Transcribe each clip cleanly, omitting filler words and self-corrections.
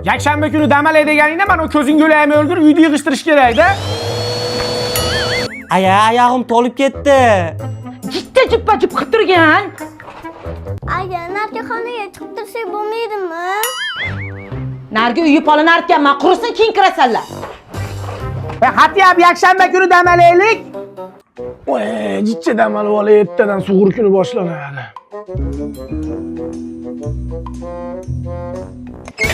Yakshanba kuni dam deganingda mana ko'zing yo'laymi o'ldir, uyda yig'ishtirish kerak-da. Oyog'im to'lib ketdi. Jitta jippa-jip qilib turgan. Aya, narga xonaga chiqib tursak bo'lmaydimi? Narga uyib olinar ekanman, qurisin keyin kirasanlar. Hatyab yakshanba kuni dam olaylik. Voy, jichcha dam olib ertadan sug'ur kuni boshlanadi.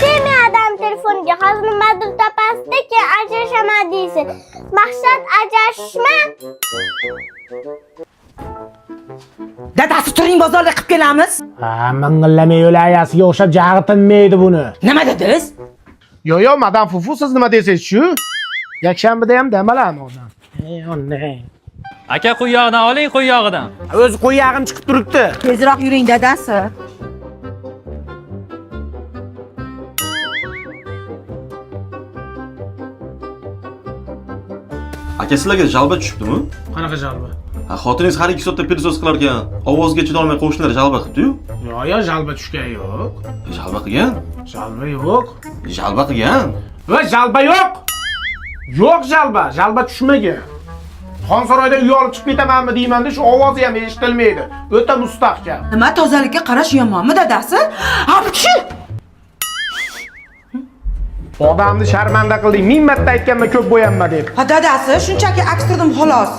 Sen adam telefoniga hozir nimadir topasizda keyin ajrashaman deysiz. Maqsad ajrashishmi? Dadasi turing bozorda qilib kelamiz. Ha, ming'illamay yo'layasiga o'xshab jag'i tinmaydi buni. Nima dedingiz? Yo, madam Fufu, siz nima deysiz shu? Yakshanbada ham dam olamiz ondan. Onne. Aka qo'y yog'idan oling, qo'y yog'idan. O'zi qo'y yog'im chiqib turibdi. Tezroq yuring dadasi. Aka sizlarga jalba tushibdimi? Qanaqa jalba? Ha, xotiningiz har 2 soatda pil so'z qilar ekan. Ovozga chidolmay qo'shnilar jalba qilibdi-yu. Yo, jalba tushgan yo'q. Jalba qilgan? Jalba yo'q. Jalba qilgan. Va jalba yo'q. Yo'q jalba tushmagan. Xonsaroyda uy olib chiqib ketamanmi deyman-da, shu ovozi ham eshitilmaydi. O'ta mustahkam. Nima tozalikka qarash yomonmi dadasi? Apchi! Odamni sharmanda qilding. Ming marta aytganman ko'p bo'yanma deb. Ha dadasi, shunchaki aks turdim xolos.